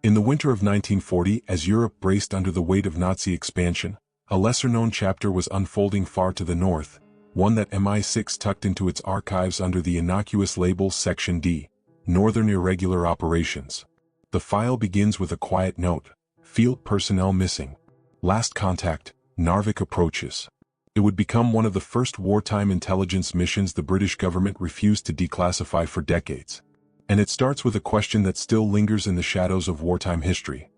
In the winter of 1940, as Europe braced under the weight of Nazi expansion, a lesser-known chapter was unfolding far to the north, one that MI6 tucked into its archives under the innocuous label Section D, Northern Irregular Operations. The file begins with a quiet note: field personnel missing. Last contact, Narvik approaches. It would become one of the first wartime intelligence missions the British government refused to declassify for decades. And it starts with a question that still lingers in the shadows of wartime history.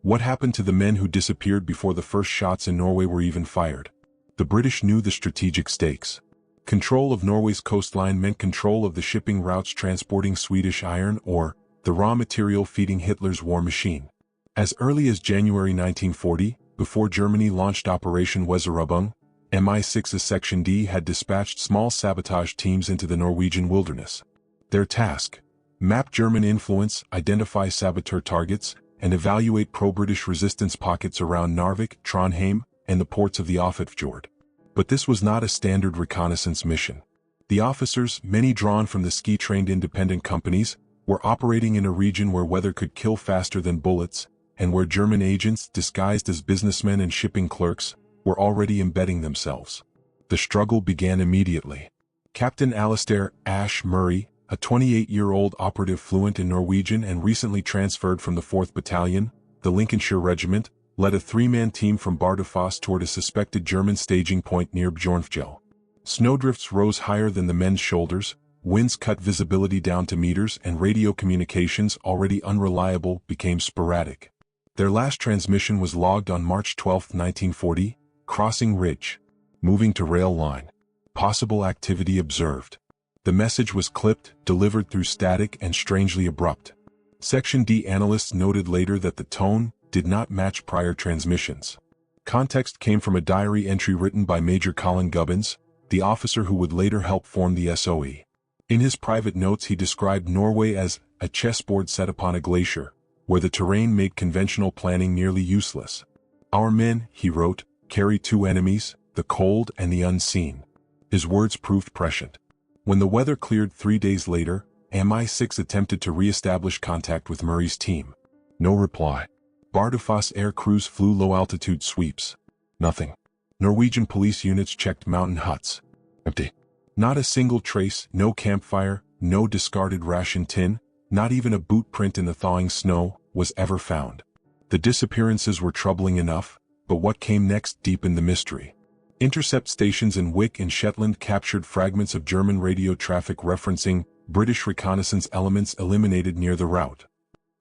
What happened to the men who disappeared before the first shots in Norway were even fired? The British knew the strategic stakes. Control of Norway's coastline meant control of the shipping routes transporting Swedish iron ore, the raw material feeding Hitler's war machine. As early as January 1940, before Germany launched Operation Weserübung, MI6's Section D had dispatched small sabotage teams into the Norwegian wilderness. Their task: map German influence, identify saboteur targets, and evaluate pro-British resistance pockets around Narvik, Trondheim, and the ports of the Offitfjord. But this was not a standard reconnaissance mission. The officers, many drawn from the ski-trained independent companies, were operating in a region where weather could kill faster than bullets, and where German agents, disguised as businessmen and shipping clerks, were already embedding themselves. The struggle began immediately. Captain Alistair "Ash" Murray, a 28-year-old operative fluent in Norwegian and recently transferred from the 4th Battalion, the Lincolnshire Regiment, led a three-man team from Bardufoss toward a suspected German staging point near Bjornfjell. Snowdrifts rose higher than the men's shoulders, winds cut visibility down to meters, and radio communications, already unreliable, became sporadic. Their last transmission was logged on March 12, 1940, crossing ridge. Moving to rail line. Possible activity observed. The message was clipped, delivered through static, and strangely abrupt. Section D analysts noted later that the tone did not match prior transmissions. Context came from a diary entry written by Major Colin Gubbins, the officer who would later help form the SOE. In his private notes he described Norway as a chessboard set upon a glacier, where the terrain made conventional planning nearly useless. Our men, he wrote, carry two enemies, the cold and the unseen. His words proved prescient. When the weather cleared 3 days later, MI6 attempted to re-establish contact with Murray's team. No reply. Bardufoss air crews flew low-altitude sweeps. Nothing. Norwegian police units checked mountain huts. Empty. Not a single trace, no campfire, no discarded ration tin, not even a boot print in the thawing snow, was ever found. The disappearances were troubling enough, but what came next deepened the mystery. Intercept stations in Wick and Shetland captured fragments of German radio traffic referencing British reconnaissance elements eliminated near the route.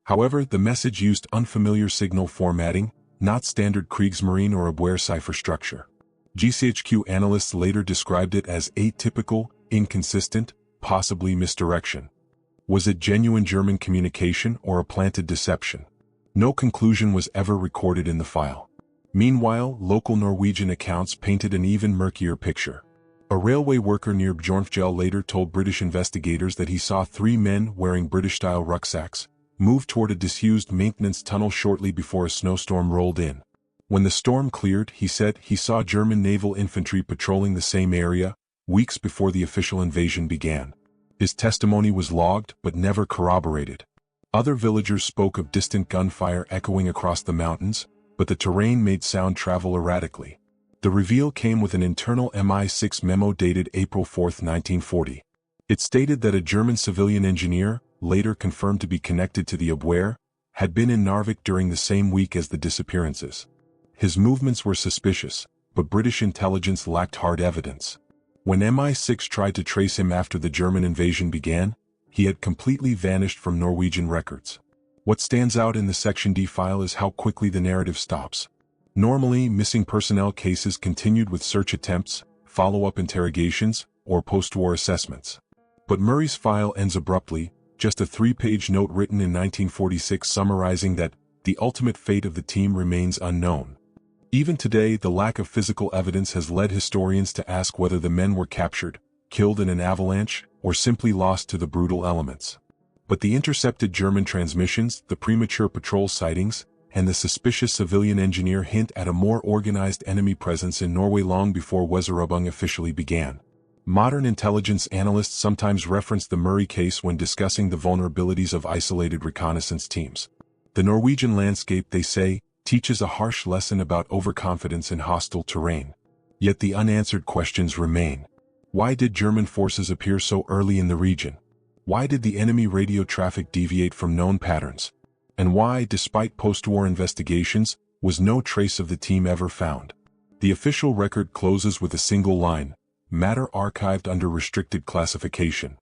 However, the message used unfamiliar signal formatting, not standard Kriegsmarine or Abwehr cipher structure. GCHQ analysts later described it as atypical, inconsistent, possibly misdirection. Was it genuine German communication or a planted deception? No conclusion was ever recorded in the file. Meanwhile, local Norwegian accounts painted an even murkier picture. A railway worker near Bjornfjell later told British investigators that he saw three men wearing British-style rucksacks move toward a disused maintenance tunnel shortly before a snowstorm rolled in. When the storm cleared, he said he saw German naval infantry patrolling the same area, weeks before the official invasion began. His testimony was logged but never corroborated. Other villagers spoke of distant gunfire echoing across the mountains, but the terrain made sound travel erratically. The reveal came with an internal MI6 memo dated April 4, 1940. It stated that a German civilian engineer, later confirmed to be connected to the Abwehr, had been in Narvik during the same week as the disappearances. His movements were suspicious, but British intelligence lacked hard evidence. When MI6 tried to trace him after the German invasion began, he had completely vanished from Norwegian records. What stands out in the Section D file is how quickly the narrative stops. Normally, missing personnel cases continued with search attempts, follow-up interrogations, or post-war assessments. But Murray's file ends abruptly, just a 3-page note written in 1946 summarizing that the ultimate fate of the team remains unknown. Even today, the lack of physical evidence has led historians to ask whether the men were captured, killed in an avalanche, or simply lost to the brutal elements. But the intercepted German transmissions, the premature patrol sightings, and the suspicious civilian engineer hint at a more organized enemy presence in Norway long before Weserübung officially began. Modern intelligence analysts sometimes reference the Murray case when discussing the vulnerabilities of isolated reconnaissance teams. The Norwegian landscape, they say, teaches a harsh lesson about overconfidence in hostile terrain. Yet the unanswered questions remain. Why did German forces appear so early in the region? Why did the enemy radio traffic deviate from known patterns? And why, despite post-war investigations, was no trace of the team ever found? The official record closes with a single line, "Matter archived under restricted classification."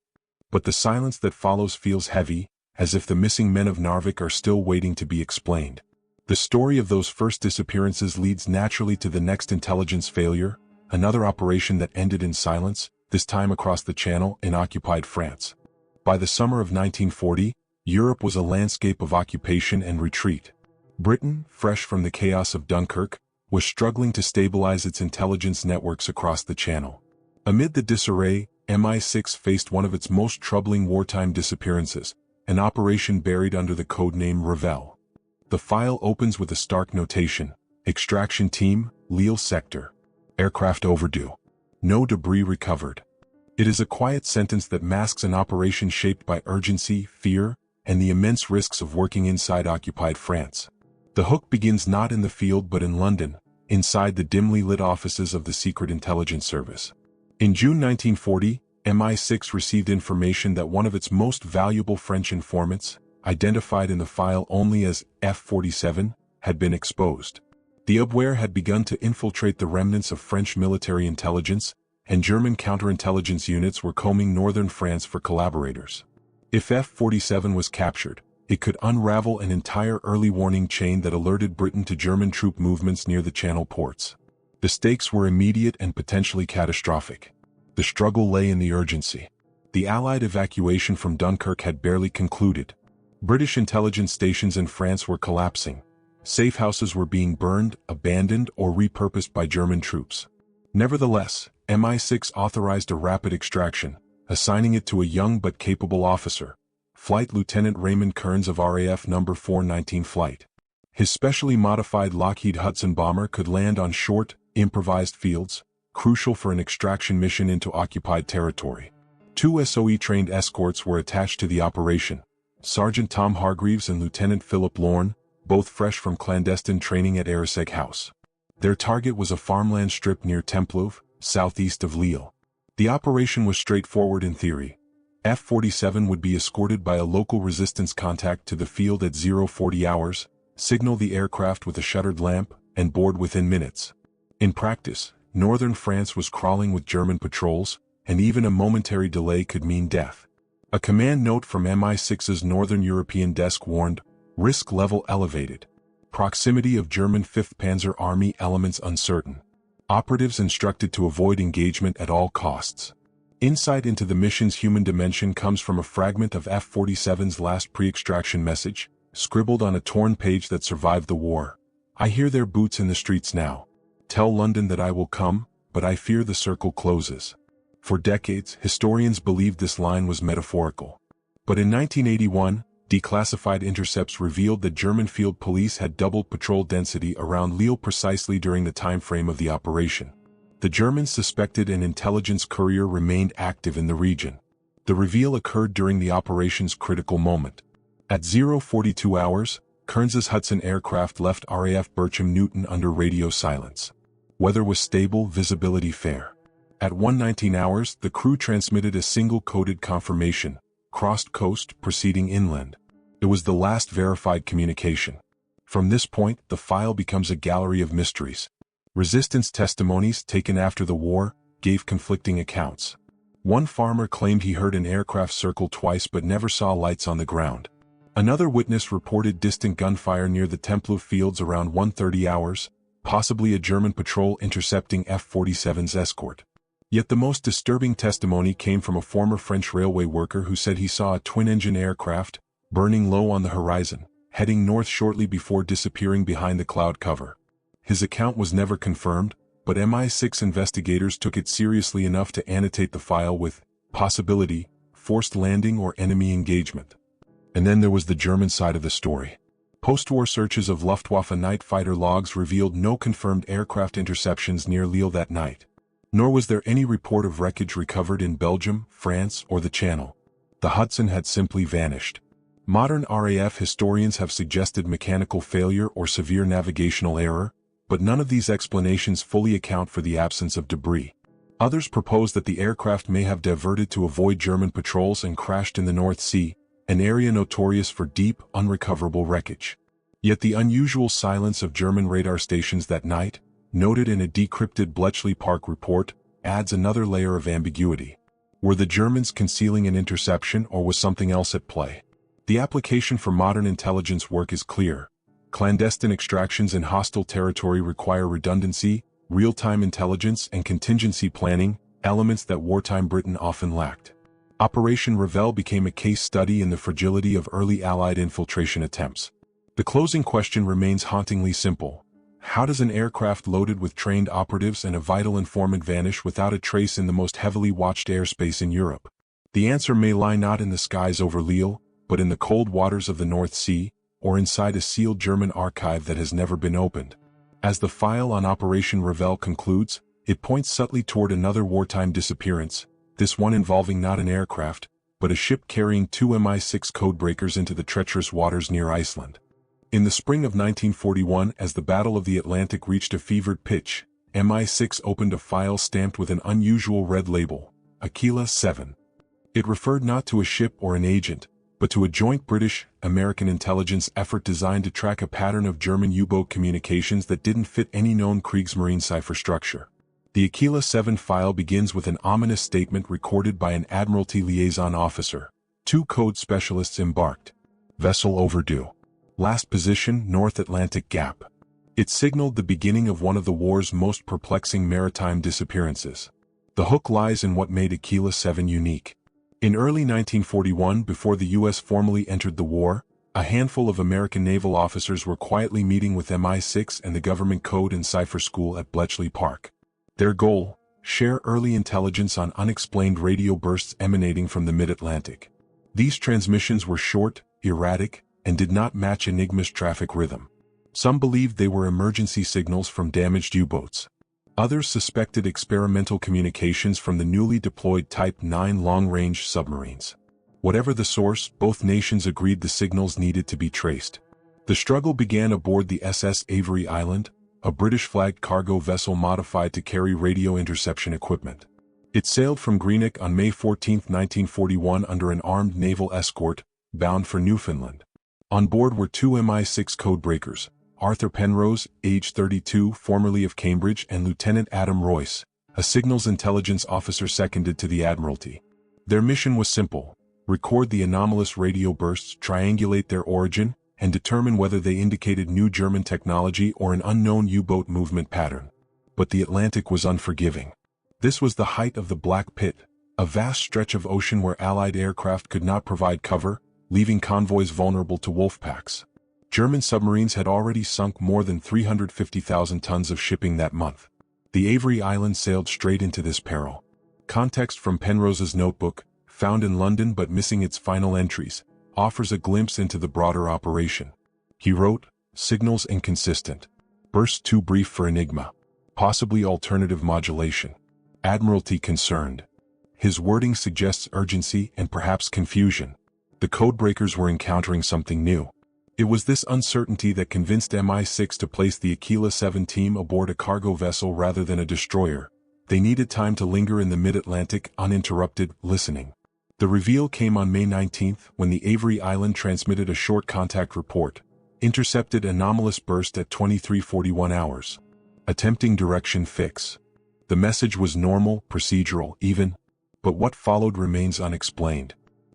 But the silence that follows feels heavy, as if the missing men of Narvik are still waiting to be explained. The story of those first disappearances leads naturally to the next intelligence failure, another operation that ended in silence, this time across the Channel in occupied France. By the summer of 1940, Europe was a landscape of occupation and retreat. Britain, fresh from the chaos of Dunkirk, was struggling to stabilize its intelligence networks across the Channel. Amid the disarray, MI6 faced one of its most troubling wartime disappearances, an operation buried under the codename Revel. The file opens with a stark notation: Extraction Team, Lille Sector. Aircraft overdue. No debris recovered. It is a quiet sentence that masks an operation shaped by urgency, fear, and the immense risks of working inside occupied France. The hook begins not in the field but in London, inside the dimly lit offices of the Secret Intelligence Service. In June 1940, MI6 received information that one of its most valuable French informants, identified in the file only as F-47, had been exposed. The Abwehr had begun to infiltrate the remnants of French military intelligence, and German counterintelligence units were combing northern France for collaborators. If F-47 was captured, it could unravel an entire early warning chain that alerted Britain to German troop movements near the Channel ports. The stakes were immediate and potentially catastrophic. The struggle lay in the urgency. The Allied evacuation from Dunkirk had barely concluded. British intelligence stations in France were collapsing. Safe houses were being burned, abandoned, or repurposed by German troops. Nevertheless, MI6 authorized a rapid extraction, assigning it to a young but capable officer, Flight Lieutenant Raymond Kearns of RAF No. 419 Flight. His specially modified Lockheed Hudson bomber could land on short, improvised fields, crucial for an extraction mission into occupied territory. 2 SOE-trained escorts were attached to the operation, Sergeant Tom Hargreaves and Lieutenant Philip Lorne, both fresh from clandestine training at Ariseg House. Their target was a farmland strip near Tempelhoef, southeast of Lille. The operation was straightforward in theory. F-47 would be escorted by a local resistance contact to the field at 040 hours, signal the aircraft with a shuttered lamp, and board within minutes. In practice, northern France was crawling with German patrols, and even a momentary delay could mean death. A command note from MI6's Northern European desk warned, "Risk level elevated. Proximity of German 5th Panzer Army elements uncertain. Operatives instructed to avoid engagement at all costs." Insight into the mission's human dimension comes from a fragment of F-47's last pre-extraction message, scribbled on a torn page that survived the war. "I hear their boots in the streets now. Tell London that I will come, but I fear the circle closes." For decades, historians believed this line was metaphorical. But in 1981, declassified intercepts revealed that German field police had doubled patrol density around Lille precisely during the time frame of the operation. The Germans suspected an intelligence courier remained active in the region. The reveal occurred during the operation's critical moment. At 042 hours, Kearns's Hudson aircraft left RAF Bircham Newton under radio silence. Weather was stable, visibility fair. At 1:19 hours, the crew transmitted a single coded confirmation, crossed coast, proceeding inland. It was the last verified communication. From this point, the file becomes a gallery of mysteries. Resistance testimonies taken after the war gave conflicting accounts. One farmer claimed he heard an aircraft circle twice but never saw lights on the ground. Another witness reported distant gunfire near the Tempelhoef fields around 1:30 hours, possibly a German patrol intercepting F-47's escort. Yet the most disturbing testimony came from a former French railway worker who said he saw a twin-engine aircraft, burning low on the horizon, heading north shortly before disappearing behind the cloud cover. His account was never confirmed, but MI6 investigators took it seriously enough to annotate the file with possibility, forced landing or enemy engagement. And then there was the German side of the story. Post-war searches of Luftwaffe night fighter logs revealed no confirmed aircraft interceptions near Lille that night. Nor was there any report of wreckage recovered in Belgium, France, or the Channel. The Hudson had simply vanished. Modern RAF historians have suggested mechanical failure or severe navigational error, but none of these explanations fully account for the absence of debris. Others propose that the aircraft may have diverted to avoid German patrols and crashed in the North Sea, an area notorious for deep, unrecoverable wreckage. Yet the unusual silence of German radar stations that night, noted in a decrypted Bletchley Park report, adds another layer of ambiguity. Were the Germans concealing an interception or was something else at play? The application for modern intelligence work is clear. Clandestine extractions in hostile territory require redundancy, real-time intelligence, and contingency planning, elements that wartime Britain often lacked. Operation Revell became a case study in the fragility of early Allied infiltration attempts. The closing question remains hauntingly simple. How does an aircraft loaded with trained operatives and a vital informant vanish without a trace in the most heavily watched airspace in Europe? The answer may lie not in the skies over Lille, but in the cold waters of the North Sea, or inside a sealed German archive that has never been opened. As the file on Operation Revell concludes, it points subtly toward another wartime disappearance, this one involving not an aircraft, but a ship carrying two MI6 codebreakers into the treacherous waters near Iceland. In the spring of 1941, as the Battle of the Atlantic reached a fevered pitch, MI6 opened a file stamped with an unusual red label, Aquila 7. It referred not to a ship or an agent, but to a joint British-American intelligence effort designed to track a pattern of German U-boat communications that didn't fit any known Kriegsmarine cipher structure. The Aquila 7 file begins with an ominous statement recorded by an Admiralty liaison officer. Two code specialists embarked. Vessel overdue. Last position, North Atlantic Gap. It signaled the beginning of one of the war's most perplexing maritime disappearances. The hook lies in what made Aquila 7 unique. In early 1941, before the U.S. formally entered the war, a handful of American naval officers were quietly meeting with MI6 and the Government Code and Cipher School at Bletchley Park. Their goal: share early intelligence on unexplained radio bursts emanating from the mid-Atlantic. These transmissions were short, erratic, and did not match Enigma's traffic rhythm. Some believed they were emergency signals from damaged U-boats. Others suspected experimental communications from the newly deployed Type 9 long-range submarines. Whatever the source, both nations agreed the signals needed to be traced. The struggle began aboard the SS Avery Island, a British-flagged cargo vessel modified to carry radio interception equipment. It sailed from Greenock on May 14, 1941 under an armed naval escort, bound for Newfoundland. On board were two MI6 codebreakers, Arthur Penrose, age 32, formerly of Cambridge, and Lieutenant Adam Royce, a signals intelligence officer seconded to the Admiralty. Their mission was simple: record the anomalous radio bursts, triangulate their origin, and determine whether they indicated new German technology or an unknown U-boat movement pattern. But the Atlantic was unforgiving. This was the height of the Black Pit, a vast stretch of ocean where Allied aircraft could not provide cover, leaving convoys vulnerable to wolf packs. German submarines had already sunk more than 350,000 tons of shipping that month. The Avery Island sailed straight into this peril. Context from Penrose's notebook, found in London but missing its final entries, offers a glimpse into the broader operation. He wrote, "Signals inconsistent. Bursts too brief for Enigma. Possibly alternative modulation. Admiralty concerned." His wording suggests urgency and perhaps confusion. The codebreakers were encountering something new. It was this uncertainty that convinced MI6 to place the Aquila 7 team aboard a cargo vessel rather than a destroyer. They needed time to linger in the mid-Atlantic uninterrupted, listening. The reveal came on May 19 when the Avery Island transmitted a short contact report, intercepted anomalous burst at 23:41 hours. Attempting direction fix. The message was normal, procedural, even, but what followed remains unexplained.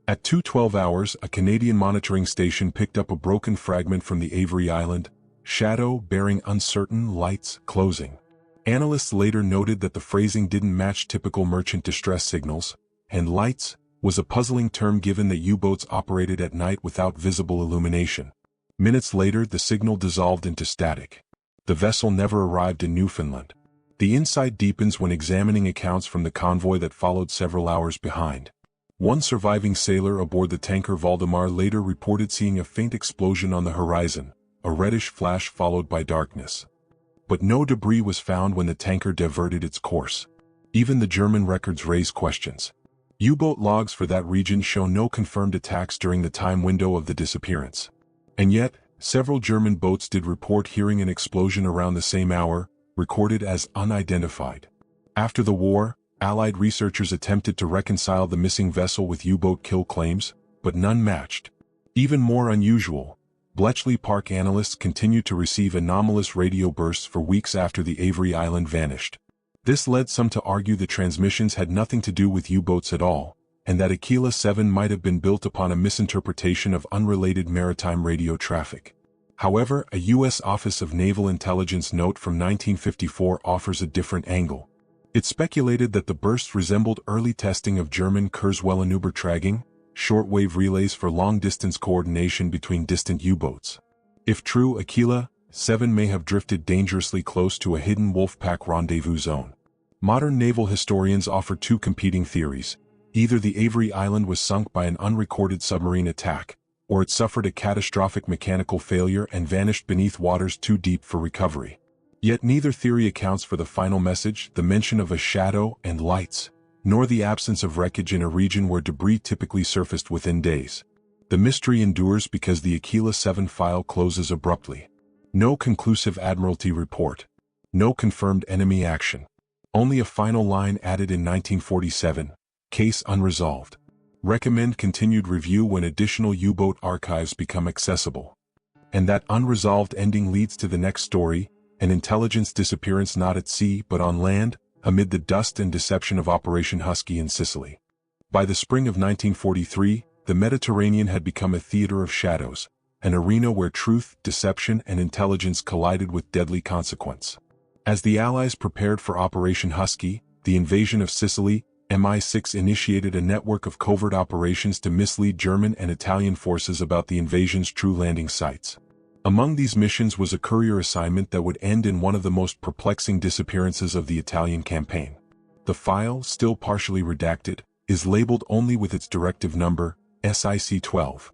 At 2:12 hours, a Canadian monitoring station picked up a broken fragment from the Avery Island, shadow bearing uncertain lights closing. Analysts later noted that the phrasing didn't match typical merchant distress signals, and lights was a puzzling term given that U-boats operated at night without visible illumination. Minutes later, the signal dissolved into static. The vessel never arrived in Newfoundland. The insight deepens when examining accounts from the convoy that followed several hours behind. One surviving sailor aboard the tanker Valdemar later reported seeing a faint explosion on the horizon, a reddish flash followed by darkness. But no debris was found when the tanker diverted its course. Even the German records raise questions. U-boat logs for that region show no confirmed attacks during the time window of the disappearance. And yet, several German boats did report hearing an explosion around the same hour, recorded as unidentified. After the war, Allied researchers attempted to reconcile the missing vessel with U-boat kill claims, but none matched. Even more unusual, Bletchley Park analysts continued to receive anomalous radio bursts for weeks after the Avery Island vanished. This led some to argue the transmissions had nothing to do with U-boats at all, and that Aquila 7 might have been built upon a misinterpretation of unrelated maritime radio traffic. However, a U.S. Office of Naval Intelligence note from 1954 offers a different angle. It speculated that the bursts resembled early testing of German Kurzwellenübertragung, shortwave relays for long-distance coordination between distant U-boats. If true, Aquila 7 may have drifted dangerously close to a hidden Wolfpack rendezvous zone. Modern naval historians offer two competing theories. Either the Avery Island was sunk by an unrecorded submarine attack, or it suffered a catastrophic mechanical failure and vanished beneath waters too deep for recovery. Yet neither theory accounts for the final message, the mention of a shadow and lights, nor the absence of wreckage in a region where debris typically surfaced within days. The mystery endures because the Aquila 7 file closes abruptly. No conclusive Admiralty report. No confirmed enemy action. Only a final line added in 1947, case unresolved. Recommend continued review when additional U-boat archives become accessible. And that unresolved ending leads to the next story, an intelligence disappearance not at sea but on land, amid the dust and deception of Operation Husky in Sicily. By the spring of 1943, the Mediterranean had become a theater of shadows, an arena where truth, deception, and intelligence collided with deadly consequence. As the Allies prepared for Operation Husky, the invasion of Sicily, MI6 initiated a network of covert operations to mislead German and Italian forces about the invasion's true landing sites. Among these missions was a courier assignment that would end in one of the most perplexing disappearances of the Italian campaign. The file, still partially redacted, is labeled only with its directive number, SIC-12.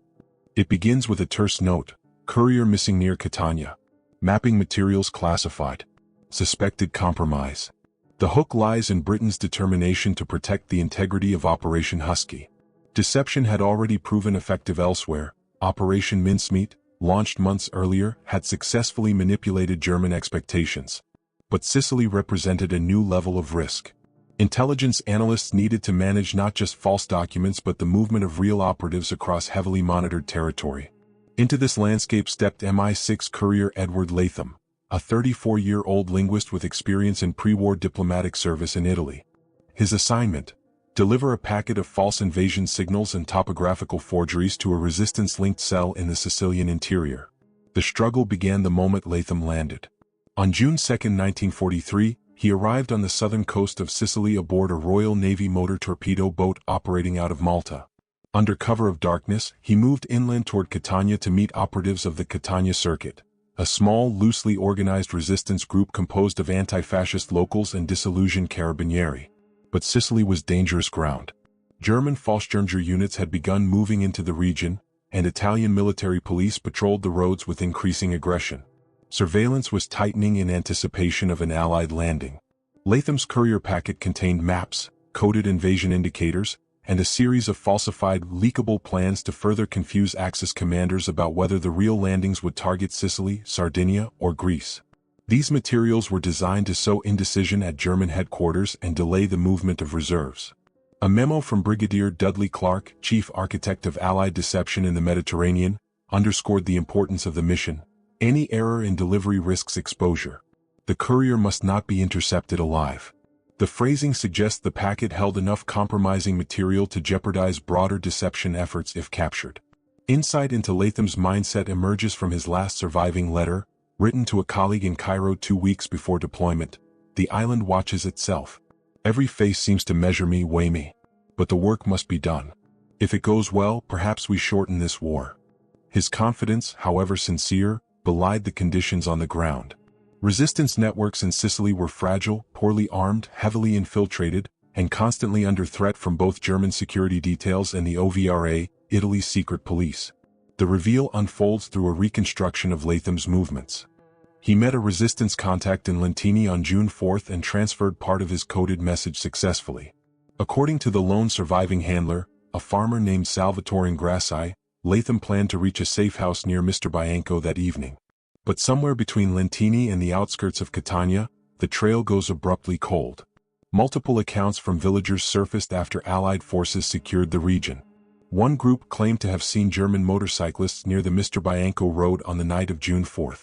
It begins with a terse note, courier missing near Catania. Mapping materials classified. Suspected compromise. The hook lies in Britain's determination to protect the integrity of Operation Husky. Deception had already proven effective elsewhere. Operation Mincemeat, launched months earlier, had successfully manipulated German expectations. But Sicily represented a new level of risk. Intelligence analysts needed to manage not just false documents but the movement of real operatives across heavily monitored territory. Into this landscape stepped MI6 courier Edward Latham, a 34-year-old linguist with experience in pre-war diplomatic service in Italy. His assignment: deliver a packet of false invasion signals and topographical forgeries to a resistance-linked cell in the Sicilian interior. The struggle began the moment Latham landed. On June 2, 1943, he arrived on the southern coast of Sicily aboard a Royal Navy motor torpedo boat operating out of Malta. Under cover of darkness, he moved inland toward Catania to meet operatives of the Catania Circuit, a small, loosely organized resistance group composed of anti-fascist locals and disillusioned carabinieri. But Sicily was dangerous ground. German Fallschirmjäger units had begun moving into the region, and Italian military police patrolled the roads with increasing aggression. Surveillance was tightening in anticipation of an Allied landing. Latham's courier packet contained maps, coded invasion indicators, and a series of falsified, leakable plans to further confuse Axis commanders about whether the real landings would target Sicily, Sardinia, or Greece. These materials were designed to sow indecision at German headquarters and delay the movement of reserves. A memo from Brigadier Dudley Clark, chief architect of Allied deception in the Mediterranean, underscored the importance of the mission. Any error in delivery risks exposure. The courier must not be intercepted alive. The phrasing suggests the packet held enough compromising material to jeopardize broader deception efforts if captured. Insight into Latham's mindset emerges from his last surviving letter, written to a colleague in Cairo 2 weeks before deployment. The island watches itself. Every face seems to measure me, weigh me. But the work must be done. If it goes well, perhaps we shorten this war. His confidence, however sincere, belied the conditions on the ground. Resistance networks in Sicily were fragile, poorly armed, heavily infiltrated, and constantly under threat from both German security details and the OVRA, Italy's secret police. The reveal unfolds through a reconstruction of Latham's movements. He met a resistance contact in Lentini on June 4 and transferred part of his coded message successfully. According to the lone surviving handler, a farmer named Salvatore Ingrassi, Latham planned to reach a safe house near Mr. Bianco that evening. But somewhere between Lentini and the outskirts of Catania, the trail goes abruptly cold. Multiple accounts from villagers surfaced after Allied forces secured the region. One group claimed to have seen German motorcyclists near the Mr. Bianco road on the night of June 4.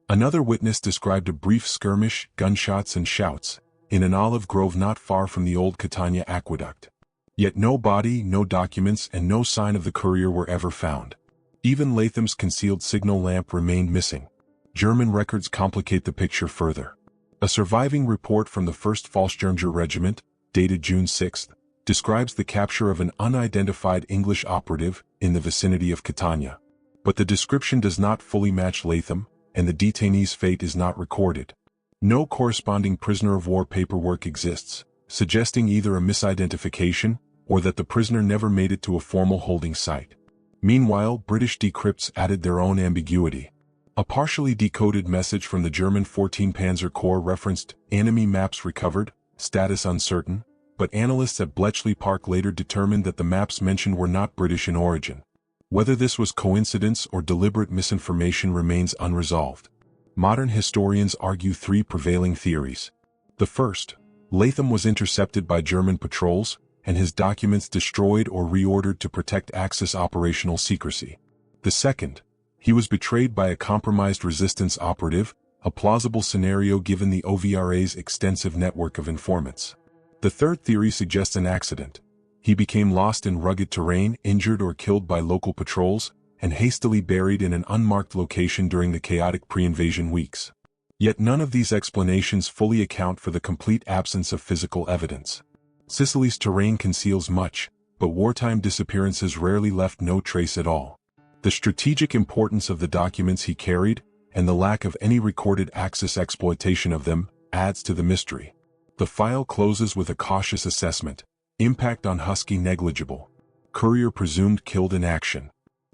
Another witness described a brief skirmish, gunshots and shouts, in an olive grove not far from the old Catania aqueduct. Yet no body, no documents, and no sign of the courier were ever found. Even Latham's concealed signal lamp remained missing. German records complicate the picture further. A surviving report from the 1st Fallschirmjäger Regiment, dated June 6, describes the capture of an unidentified English operative in the vicinity of Catania. But the description does not fully match Latham, and the detainee's fate is not recorded. No corresponding prisoner of war paperwork exists, suggesting either a misidentification or that the prisoner never made it to a formal holding site. Meanwhile, British decrypts added their own ambiguity. A partially decoded message from the German 14 Panzer Corps referenced enemy maps recovered, status uncertain, but analysts at Bletchley Park later determined that the maps mentioned were not British in origin. Whether this was coincidence or deliberate misinformation remains unresolved. Modern historians argue three prevailing theories. The first, Latham was intercepted by German patrols, and his documents destroyed or reordered to protect Axis operational secrecy. The second, he was betrayed by a compromised resistance operative, a plausible scenario given the OVRA's extensive network of informants. The third theory suggests an accident. He became lost in rugged terrain, injured or killed by local patrols, and hastily buried in an unmarked location during the chaotic pre-invasion weeks. Yet none of these explanations fully account for the complete absence of physical evidence. Sicily's terrain conceals much, but wartime disappearances rarely left no trace at all. The strategic importance of the documents he carried, and the lack of any recorded Axis exploitation of them, adds to the mystery. The file closes with a cautious assessment. Impact on Husky negligible. Courier presumed killed in action.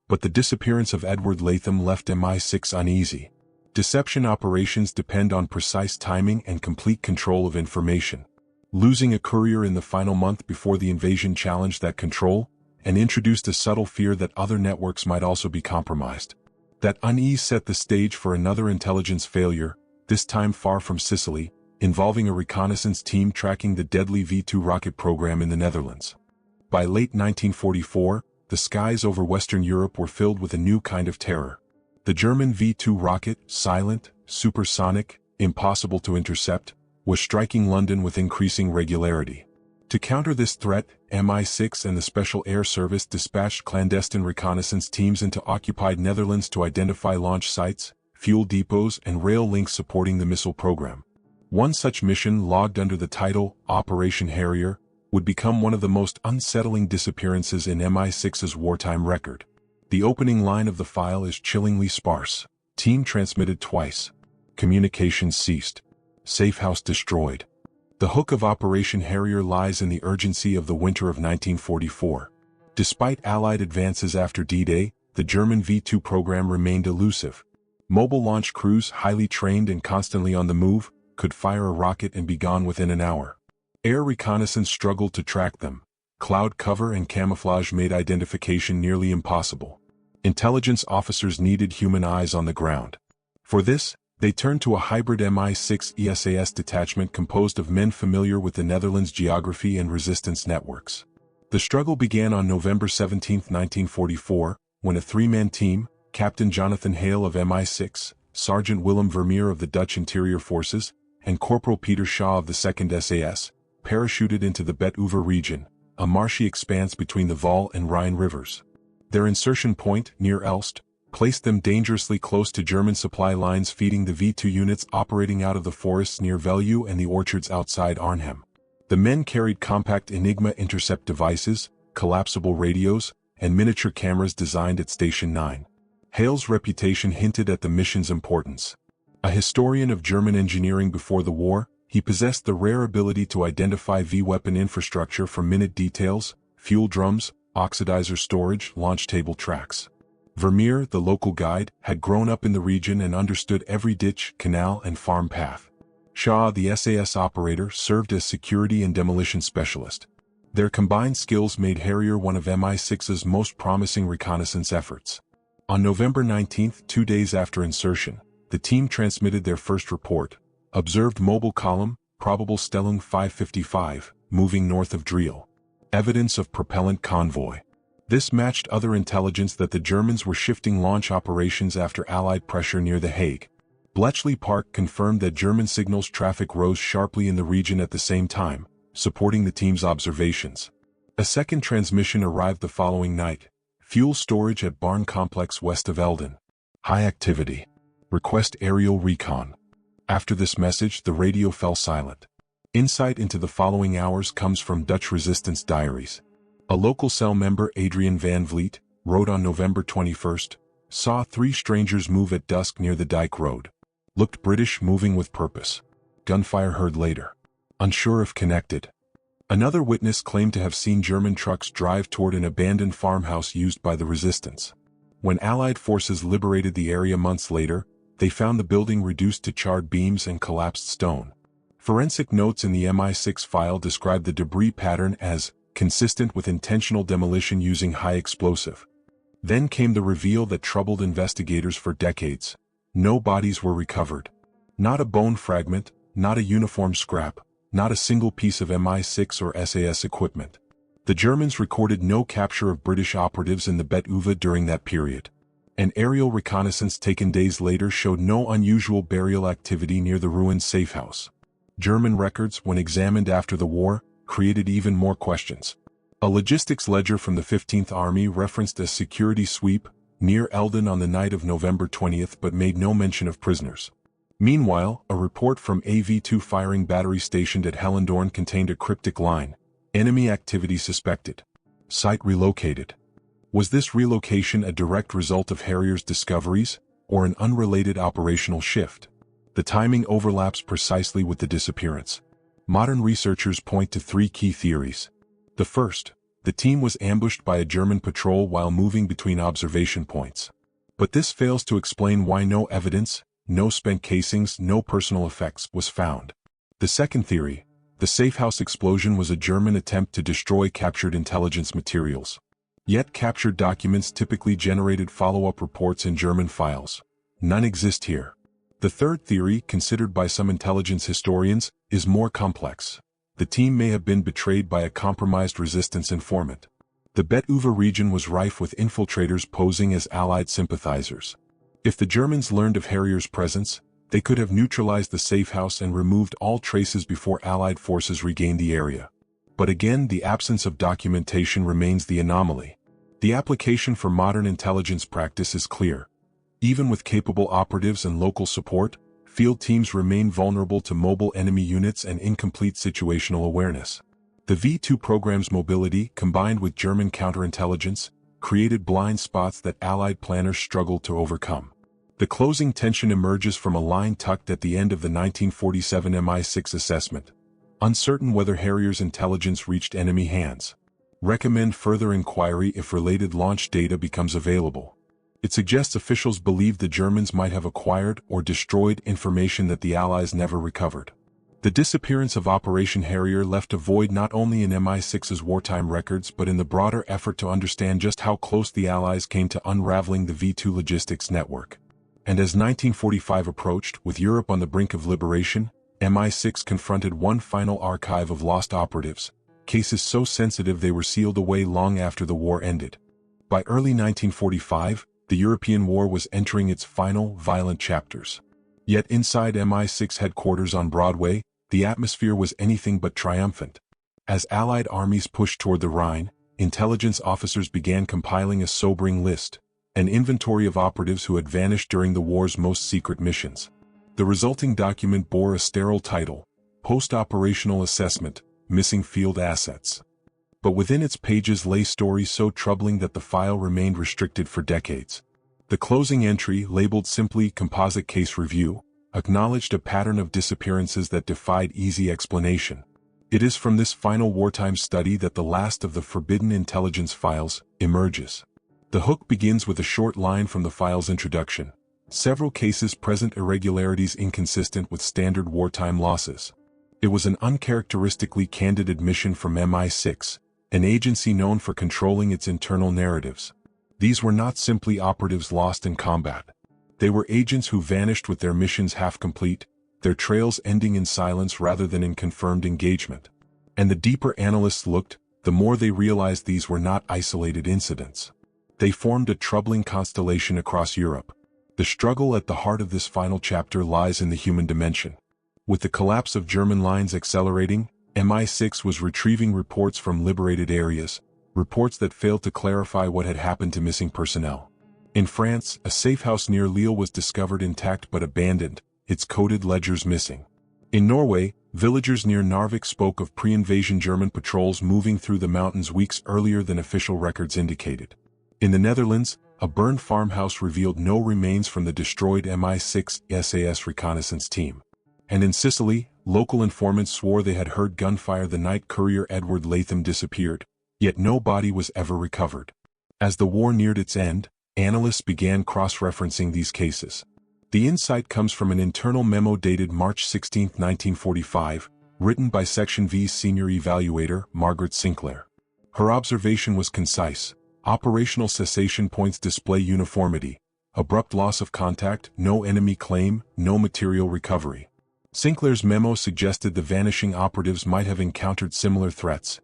But the disappearance of Edward Latham left MI6 uneasy. Deception operations depend on precise timing and complete control of information. Losing a courier in the final month before the invasion challenged that control, and introduced a subtle fear that other networks might also be compromised. That unease set the stage for another intelligence failure, this time far from Sicily, involving a reconnaissance team tracking the deadly V2 rocket program in the Netherlands. By late 1944, the skies over Western Europe were filled with a new kind of terror. The German V2 rocket, silent, supersonic, impossible to intercept, was striking London with increasing regularity. To counter this threat, MI6 and the Special Air Service dispatched clandestine reconnaissance teams into occupied Netherlands to identify launch sites, fuel depots, and rail links supporting the missile program. One such mission, logged under the title Operation Harrier, would become one of the most unsettling disappearances in MI6's wartime record. The opening line of the file is chillingly sparse. Team transmitted twice. Communications ceased. Safe house destroyed. The hook of Operation Harrier lies in the urgency of the winter of 1944. Despite Allied advances after D-Day, the German V2 program remained elusive. Mobile launch crews, highly trained and constantly on the move, could fire a rocket and be gone within an hour. Air reconnaissance struggled to track them. Cloud cover and camouflage made identification nearly impossible. Intelligence officers needed human eyes on the ground. For this, they turned to a hybrid MI6 ESAS detachment composed of men familiar with the Netherlands' geography and resistance networks. The struggle began on November 17, 1944, when a three-man team, Captain Jonathan Hale of MI6, Sergeant Willem Vermeer of the Dutch Interior Forces, and Corporal Peter Shaw of the 2nd SAS, parachuted into the Bet-Uver region, a marshy expanse between the Waal and Rhine rivers. Their insertion point, near Elst, placed them dangerously close to German supply lines feeding the V2 units operating out of the forests near Veluwe and the orchards outside Arnhem. The men carried compact Enigma intercept devices, collapsible radios, and miniature cameras designed at Station 9. Hale's reputation hinted at the mission's importance. A historian of German engineering before the war, he possessed the rare ability to identify V-weapon infrastructure from minute details, fuel drums, oxidizer storage, launch table tracks. Vermeer, the local guide, had grown up in the region and understood every ditch, canal, and farm path. Shaw, the SAS operator, served as security and demolition specialist. Their combined skills made Harrier one of MI6's most promising reconnaissance efforts. On November 19, 2 days after insertion, the team transmitted their first report: observed mobile column, probable Stellung 555, moving north of Driel. Evidence of propellant convoy. This matched other intelligence that the Germans were shifting launch operations after Allied pressure near The Hague. Bletchley Park confirmed that German signals traffic rose sharply in the region at the same time, supporting the team's observations. A second transmission arrived the following night: fuel storage at barn complex west of Eldon. High activity. Request aerial recon. After this message, the radio fell silent. Insight into the following hours comes from Dutch resistance diaries. A local cell member, Adrian van Vliet, wrote on November 21, saw 3 strangers move at dusk near the Dike Road. Looked British, moving with purpose. Gunfire heard later. Unsure if connected. Another witness claimed to have seen German trucks drive toward an abandoned farmhouse used by the resistance. When Allied forces liberated the area months later, they found the building reduced to charred beams and collapsed stone. Forensic notes in the MI6 file described the debris pattern as consistent with intentional demolition using high explosive. Then came the reveal that troubled investigators for decades. No bodies were recovered. Not a bone fragment, not a uniform scrap, not a single piece of MI6 or SAS equipment. The Germans recorded no capture of British operatives in the WWII during that period. An aerial reconnaissance taken days later showed no unusual burial activity near the ruined safehouse. German records, when examined after the war, created even more questions. A logistics ledger from the 15th Army referenced a security sweep near Eldon on the night of November 20 but made no mention of prisoners. Meanwhile, a report from a V2 firing battery stationed at Hellendoorn contained a cryptic line: enemy activity suspected. Site relocated. Was this relocation a direct result of Harrier's discoveries, or an unrelated operational shift? The timing overlaps precisely with the disappearance. Modern researchers point to 3 key theories. The first: the team was ambushed by a German patrol while moving between observation points. But this fails to explain why no evidence, no spent casings, no personal effects was found. The second theory: the safehouse explosion was a German attempt to destroy captured intelligence materials. Yet captured documents typically generated follow-up reports in German files. None exist here. The third theory, considered by some intelligence historians, is more complex. The team may have been betrayed by a compromised resistance informant. The WWII region was rife with infiltrators posing as Allied sympathizers. If the Germans learned of Harrier's presence, they could have neutralized the safehouse and removed all traces before Allied forces regained the area. But again, the absence of documentation remains the anomaly. The application for modern intelligence practice is clear. Even with capable operatives and local support, field teams remain vulnerable to mobile enemy units and incomplete situational awareness. The V2 program's mobility, combined with German counterintelligence, created blind spots that Allied planners struggled to overcome. The closing tension emerges from a line tucked at the end of the 1947 MI6 assessment. Uncertain whether Harrier's intelligence reached enemy hands. Recommend further inquiry if related launch data becomes available. It suggests officials believed the Germans might have acquired or destroyed information that the Allies never recovered. The disappearance of Operation Harrier left a void not only in MI6's wartime records but in the broader effort to understand just how close the Allies came to unraveling the V2 logistics network. And as 1945 approached, with Europe on the brink of liberation, MI6 confronted one final archive of lost operatives, cases so sensitive they were sealed away long after the war ended. By early 1945, the European war was entering its final, violent chapters. Yet inside MI6 headquarters on Broadway, the atmosphere was anything but triumphant. As Allied armies pushed toward the Rhine, intelligence officers began compiling a sobering list, an inventory of operatives who had vanished during the war's most secret missions. The resulting document bore a sterile title: Post-Operational Assessment, Missing Field Assets. But within its pages lay stories so troubling that the file remained restricted for decades. The closing entry, labeled simply Composite Case Review, acknowledged a pattern of disappearances that defied easy explanation. It is from this final wartime study that the last of the forbidden intelligence files emerges. The hook begins with a short line from the file's introduction. Several cases present irregularities inconsistent with standard wartime losses. It was an uncharacteristically candid admission from MI6, an agency known for controlling its internal narratives. These were not simply operatives lost in combat. They were agents who vanished with their missions half complete, their trails ending in silence rather than in confirmed engagement. And the deeper analysts looked, the more they realized these were not isolated incidents. They formed a troubling constellation across Europe. The struggle at the heart of this final chapter lies in the human dimension. With the collapse of German lines accelerating, MI6 was retrieving reports from liberated areas, reports that failed to clarify what had happened to missing personnel. In France, a safe house near Lille was discovered intact but abandoned, its coded ledgers missing. In Norway, villagers near Narvik spoke of pre-invasion German patrols moving through the mountains weeks earlier than official records indicated. In the Netherlands, a burned farmhouse revealed no remains from the destroyed MI6 SAS reconnaissance team. And in Sicily, local informants swore they had heard gunfire the night courier Edward Latham disappeared, yet no body was ever recovered. As the war neared its end, analysts began cross-referencing these cases. The insight comes from an internal memo dated March 16, 1945, written by Section V's senior evaluator, Margaret Sinclair. Her observation was concise. Operational cessation points display uniformity. Abrupt loss of contact, no enemy claim, no material recovery. Sinclair's memo suggested the vanishing operatives might have encountered similar threats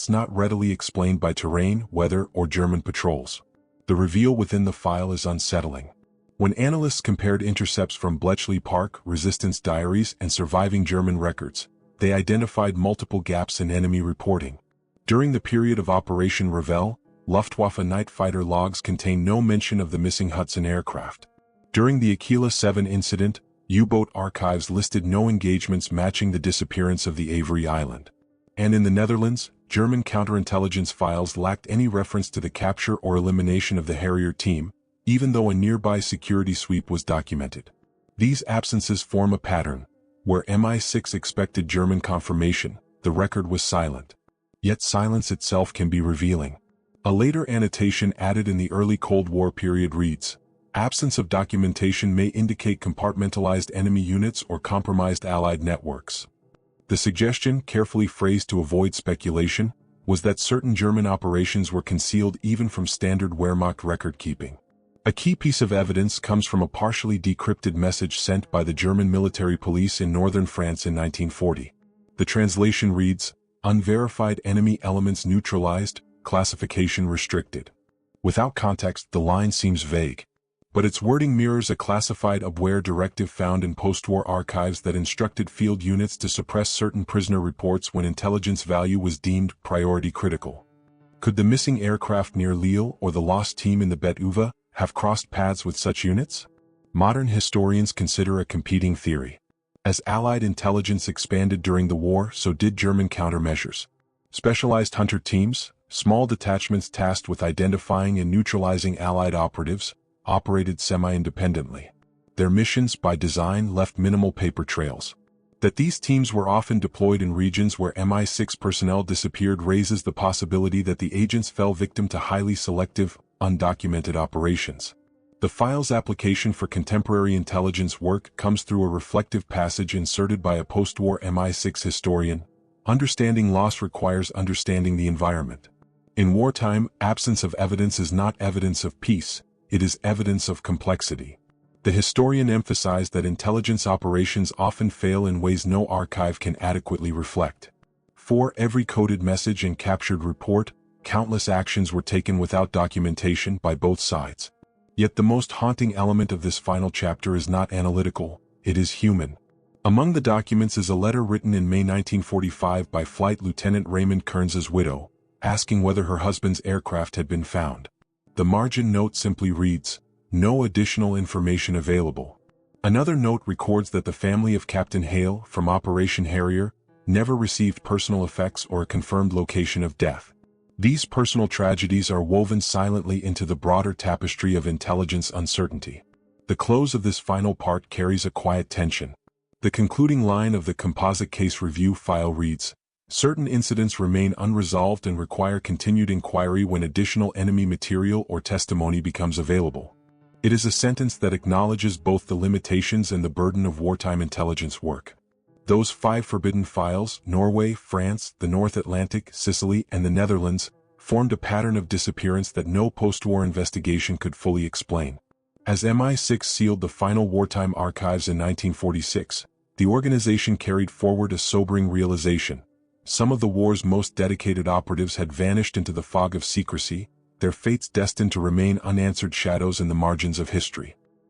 not readily explained by terrain, weather, or German patrols. The reveal within the file is unsettling. When analysts compared intercepts from Bletchley Park, resistance diaries, and surviving German records, they identified multiple gaps in enemy reporting. During the period of Operation Revel, Luftwaffe night fighter logs contain no mention of the missing Hudson aircraft. During the Aquila 7 incident, U-boat archives listed no engagements matching the disappearance of the Avery Island. And in the Netherlands, German counterintelligence files lacked any reference to the capture or elimination of the Harrier team, even though a nearby security sweep was documented. These absences form a pattern. Where MI6 expected German confirmation, the record was silent. Yet silence itself can be revealing. A later annotation added in the early Cold War period reads, "Absence of documentation may indicate compartmentalized enemy units or compromised Allied networks." The suggestion, carefully phrased to avoid speculation, was that certain German operations were concealed even from standard Wehrmacht record-keeping. A key piece of evidence comes from a partially decrypted message sent by the German military police in northern France in 1940. The translation reads, "Unverified enemy elements neutralized, classification restricted." Without context, the line seems vague. But its wording mirrors a classified abware directive found in post-war archives that instructed field units to suppress certain prisoner reports when intelligence value was deemed priority critical. Could the missing aircraft near Lille or the lost team in the Bet-Uva have crossed paths with such units? Modern historians consider a competing theory. As Allied intelligence expanded during the war, so did German countermeasures. Specialized hunter teams, small detachments tasked with identifying and neutralizing Allied operatives, operated semi-independently. Their missions, by design, left minimal paper trails. That these teams were often deployed in regions where MI6 personnel disappeared raises the possibility that the agents fell victim to highly selective, undocumented operations. The file's application for contemporary intelligence work comes through a reflective passage inserted by a post-war MI6 historian. Understanding loss requires understanding the environment. In wartime, absence of evidence is not evidence of peace. It is evidence of complexity. The historian emphasized that intelligence operations often fail in ways no archive can adequately reflect. For every coded message and captured report, countless actions were taken without documentation by both sides. Yet the most haunting element of this final chapter is not analytical, it is human. Among the documents is a letter written in May 1945 by Flight Lieutenant Raymond Kearns's widow, asking whether her husband's aircraft had been found. The margin note simply reads, "No additional information available." Another note records that the family of Captain Hale, from Operation Harrier, never received personal effects or a confirmed location of death. These personal tragedies are woven silently into the broader tapestry of intelligence uncertainty. The close of this final part carries a quiet tension. The concluding line of the composite case review file reads, "Certain incidents remain unresolved and require continued inquiry when additional enemy material or testimony becomes available." It is a sentence that acknowledges both the limitations and the burden of wartime intelligence work. Those 5 forbidden files, Norway, France, the North Atlantic, Sicily, and the Netherlands, formed a pattern of disappearance that no post-war investigation could fully explain. As MI6 sealed the final wartime archives in 1946, the organization carried forward a sobering realization. Some of the war's most dedicated operatives had vanished into the fog of secrecy, their fates destined to remain unanswered shadows in the margins of history.